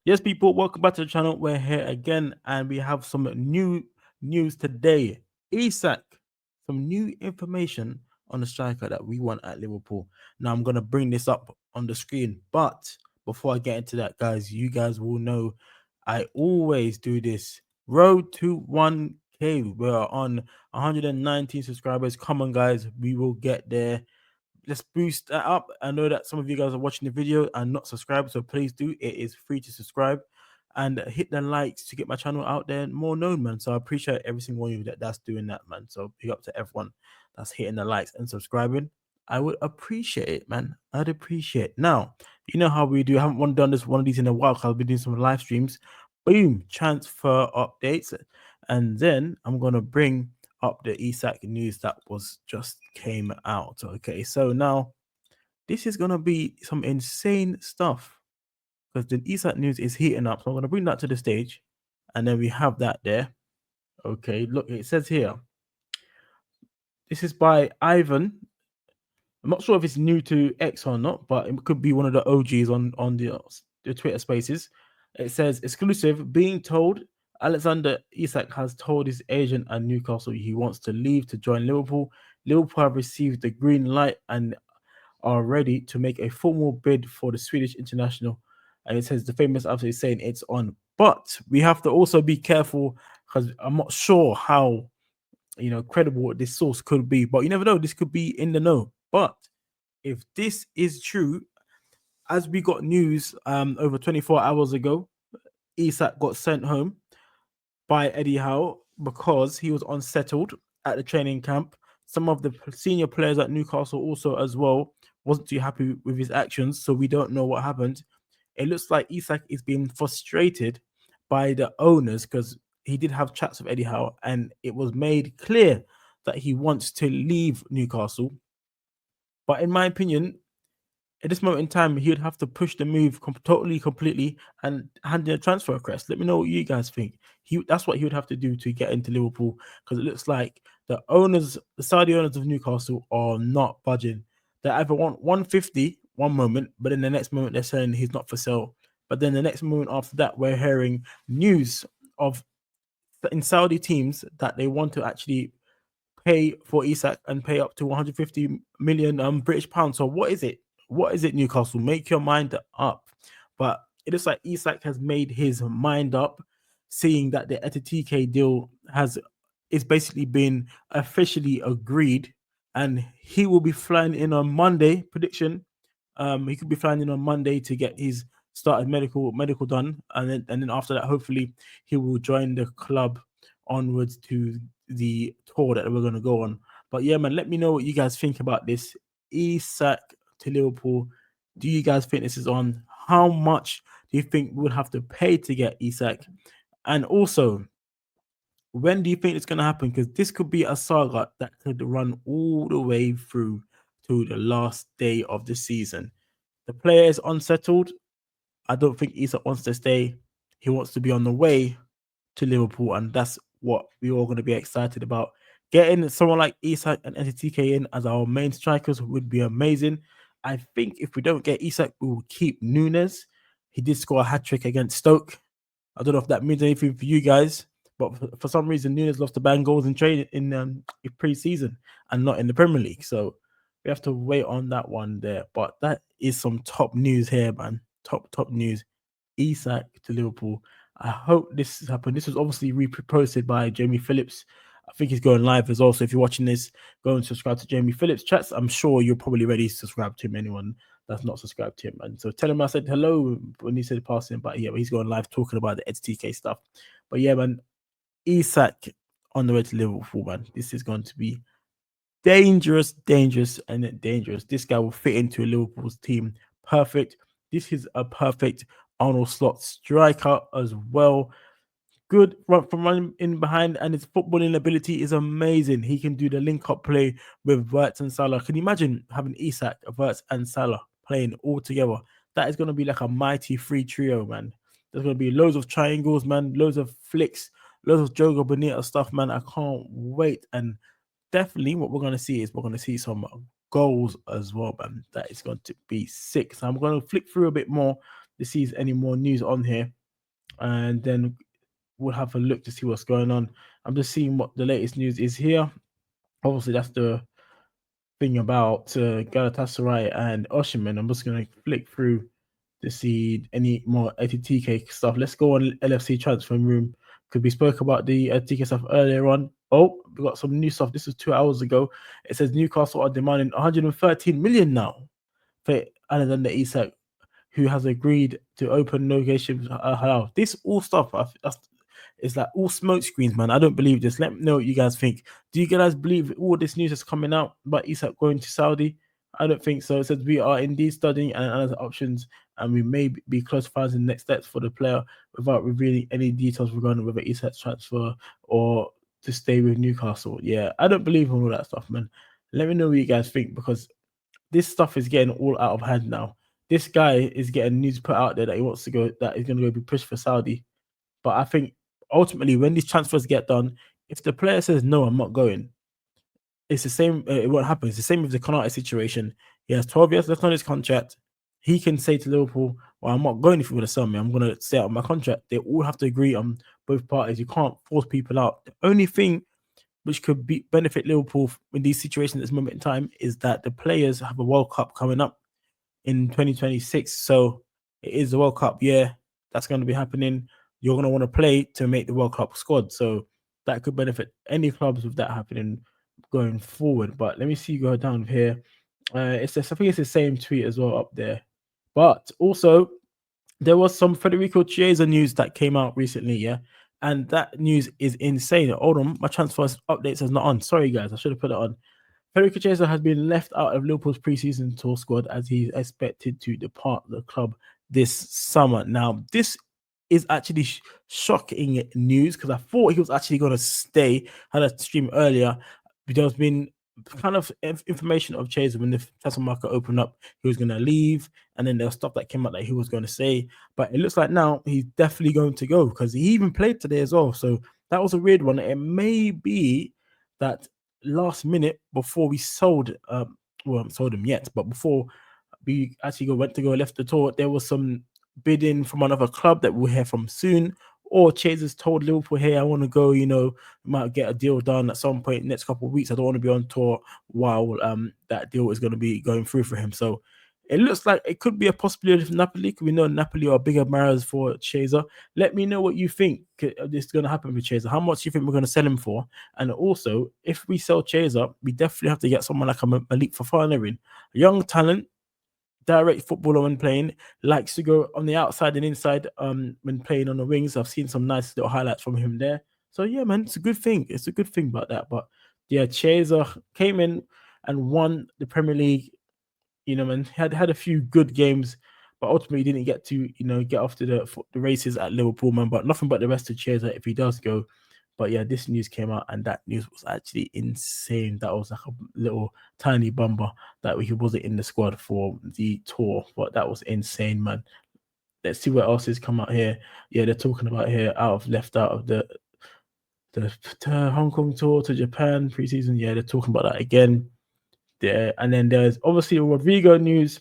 Yes, people, welcome back to the channel. We're here again and we have some new news today. Isak, some new information on the striker that we want at Liverpool. Now, I'm going to bring this up on the screen, but before I get into that, guys, you guys will know I always do this. Road to 1K. We're on 119 subscribers. Come on, guys, we will get there. Let's boost that up. I know that some of you guys are watching the video and not subscribed, so please do. It is free to subscribe and hit the likes to get my channel out there and more known, man. So I appreciate every single one of you that's doing that, man. So big up to everyone that's hitting the likes and subscribing. I would appreciate it, man. I'd appreciate it. Now, you know how we do. I haven't done one of these in a while because I've been doing some live streams. Boom, transfer updates. And then I'm gonna bring up the Isak news that was just came out. Okay, so now this is gonna be some insane stuff because the Isak news is heating up. So I'm gonna bring that to the stage, and then we have that there. Okay, look, it says here. This is by Ivan. I'm not sure if it's new to X or not, but it could be one of the OGs on the Twitter Spaces. It says exclusive. Being told Alexander Isak has told his agent at Newcastle he wants to leave to join Liverpool. Liverpool have received the green light and are ready to make a formal bid for the Swedish international. And it says the famous absolutely saying it's on. But we have to also be careful because I'm not sure how credible this source could be. But you never know. This could be in the know. But if this is true, as we got news over 24 hours ago, Isak got sent home by Eddie Howe because he was unsettled at the training camp. Some of the senior players at Newcastle also as well wasn't too happy with his actions, so we don't know what happened. It looks like Isak is being frustrated by the owners because he did have chats with Eddie Howe, and it was made clear that he wants to leave Newcastle. But in my opinion, at this moment in time, he would have to push the move completely, and hand in a transfer request. Let me know what you guys think. That's what he would have to do to get into Liverpool because it looks like the Saudi owners of Newcastle are not budging. They either want 150 one moment, but in the next moment they're saying he's not for sale. But then the next moment after that, we're hearing news of in Saudi teams that they want to actually pay for Isak and pay up to 150 million British pounds. So what is it? What is it, Newcastle? Make your mind up. But it looks like Isak has made his mind up, seeing that the Etitike deal is basically been officially agreed, and he will be flying in on Monday. Prediction: he could be flying in on Monday to get his started medical done, and then after that, hopefully, he will join the club onwards to the tour that we're going to go on. But yeah, man, let me know what you guys think about this. Isak to Liverpool. Do you guys think this is on? How much do you think we would have to pay to get Isak? And also, when do you think it's going to happen? Because this could be a saga that could run all the way through to the last day of the season. The player is unsettled. I don't think Isak wants to stay. He wants to be on the way to Liverpool, and that's what we're all going to be excited about. Getting someone like Isak and NTK in as our main strikers would be amazing. I think if we don't get Isak, we will keep Nunes. He did score a hat trick against Stoke. I don't know if that means anything for you guys, but for some reason, Nunes lost the bang goals in training in pre-season and not in the Premier League. So we have to wait on that one there. But that is some top news here, man. Top news. Isak to Liverpool. I hope this has happened. This was obviously reposted by Jamie Phillips. I think he's going live as well. So if you're watching this, go and subscribe to Jamie Phillips chats. I'm sure you're probably ready to subscribe to him. Anyone that's not subscribed to him, and so tell him I said hello when he said passing. But yeah, he's going live talking about the TK stuff. But yeah, man, Isak on the way to Liverpool, man. This is going to be dangerous. This guy will fit into Liverpool's team perfect. This is a perfect Arnold Slot striker as well. Good from running in behind, and his footballing ability is amazing. He can do the link-up play with Wirtz and Salah. Can you imagine having Isak, Wirtz, and Salah playing all together? That is going to be like a mighty free trio, man. There's going to be loads of triangles, man, loads of flicks, loads of Jogo Bonito stuff, man. I can't wait. And definitely what we're going to see is we're going to see some goals as well, man. That is going to be sick. So I'm going to flick through a bit more to see any more news on here, and then we'll have a look to see what's going on. I'm just seeing what the latest news is here. Obviously, that's the thing about Galatasaray and Osimhen. I'm just going to flick through to see any more ATTK stuff. Let's go on LFC transfer room because we spoke about the ATTK stuff earlier on. Oh, we got some new stuff. This was 2 hours ago. It says Newcastle are demanding 113 million now for Alexander Isak, who has agreed to open negotiations. This all stuff it's like all smoke screens, man. I don't believe this. Let me know what you guys think. Do you guys believe all this news that's coming out about Isak going to Saudi? I don't think so. It says we are indeed studying and analyzing options, and we may be close to finding the next steps for the player without revealing any details regarding whether Isak's transfer or to stay with Newcastle. Yeah, I don't believe in all that stuff, man. Let me know what you guys think, because this stuff is getting all out of hand now. This guy is getting news put out there that he wants to go, that he's going to go be pushed for Saudi. But I think ultimately, when these transfers get done, if the player says no, I'm not going, it's the same. It won't happen. It's the same with the Konate situation. He has 12 years left on his contract. He can say to Liverpool, "Well, I'm not going if you want to sell me. I'm going to stay out of my contract." They all have to agree on both parties. You can't force people out. The only thing which could benefit Liverpool in these situations at this moment in time is that the players have a World Cup coming up in 2026. So it is the World Cup year. That's going to be happening. You're going to want to play to make the World Cup squad. So that could benefit any clubs with that happening going forward. But let me see, go down here. I think it's the same tweet as well up there. But also, there was some Federico Chiesa news that came out recently, yeah? And that news is insane. Hold on, my transfer updates is not on. Sorry, guys, I should have put it on. Federico Chiesa has been left out of Liverpool's preseason tour squad as he's expected to depart the club this summer. Now, this is actually shocking news because I thought he was actually going to stay. I had a stream earlier. There's been kind of information of Chiesa when the transfer market opened up, he was going to leave, and then there was stuff that came out that he was going to say. But it looks like now he's definitely going to go because he even played today as well. So that was a weird one. It may be that last minute before we sold, well, I haven't sold him yet, but before we actually went to go left the tour, there was some bidding from another club that we'll hear from soon. Or Chaser's told Liverpool, hey, I want to go, we might get a deal done at some point next couple of weeks. I don't want to be on tour while that deal is going to be going through for him. So it looks like it could be a possibility for Napoli, because we know Napoli are bigger buyers for Chaser. Let me know what you think this is going to happen with Chaser. How much do you think we're going to sell him for? And also, if we sell Chaser, we definitely have to get someone like a Malik Fofana in. A young talent, direct footballer when playing, likes to go on the outside and inside when playing on the wings. I've seen some nice little highlights from him there. So yeah, man, it's a good thing. It's a good thing about that. But yeah, Chaser came in and won the Premier League, and had a few good games, but ultimately didn't get to, get off to the races at Liverpool, man. But nothing but the rest of Chaser if he does go. But yeah, this news came out, and that news was actually insane. That was like a little tiny bumper that he wasn't in the squad for the tour, but that was insane, man. Let's see what else has come out here. Yeah, they're talking about here left out of the Hong Kong tour to Japan preseason. Yeah, they're talking about that again. There, and then there's obviously Rodrygo news.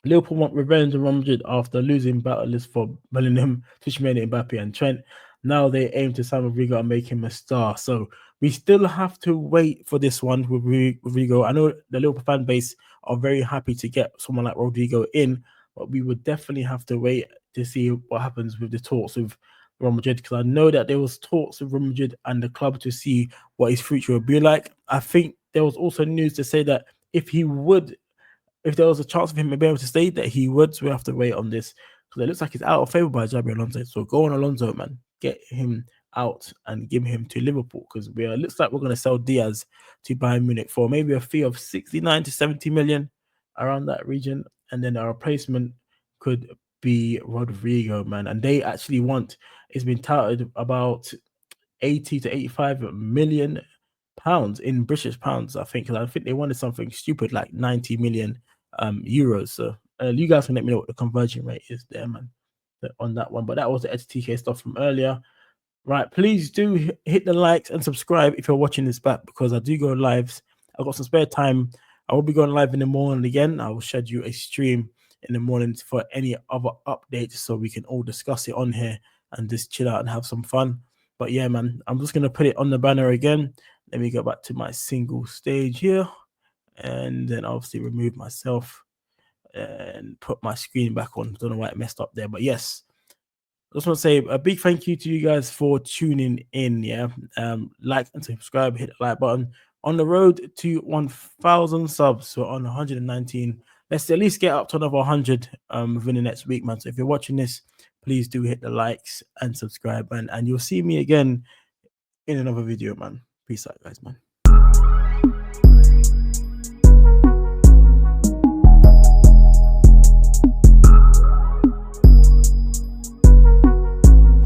Liverpool want revenge on Real Madrid after losing battle list for Bellingham, Tchouaméni, Mbappe, and Trent. Now they aim to sign Rodrygo and make him a star. So we still have to wait for this one with Rodrygo. I know the Liverpool fan base are very happy to get someone like Rodrygo in, but we would definitely have to wait to see what happens with the talks with Real Madrid, because I know that there was talks with Real Madrid and the club to see what his future would be like. I think there was also news to say that if there was a chance of him being able to stay, that he would. So we have to wait on this, because it looks like he's out of favor by Xabi Alonso. So go on Alonso, man. Get him out and give him to Liverpool, because it looks like we're going to sell Diaz to Bayern Munich for maybe a fee of 69 to 70 million, around that region. And then our replacement could be Rodrygo, man. And they actually it's been touted about 80 to 85 million pounds in British pounds, I think. I think they wanted something stupid like 90 million euros. So you guys can let me know what the conversion rate is there, man, on that one. But that was the STK stuff from earlier. Right, please do hit the likes and subscribe if you're watching this back, because I do go lives. I've got some spare time. I will be going live in the morning again. I will schedule a stream in the morning for any other updates, so we can all discuss it on here and just chill out and have some fun. But yeah, man, I'm just gonna put it on the banner again. Let me go back to my single stage here, and then obviously remove myself and put my screen back on. Don't know why it messed up there, but yes, I just want to say a big thank you to you guys for tuning in. Yeah, like and subscribe, hit the like button. On the road to 1,000 subs, so on 119. Let's at least get up to another 100 within the next week, man. So if you're watching this, please do hit the likes and subscribe, and you'll see me again in another video, man. Peace out, guys, man.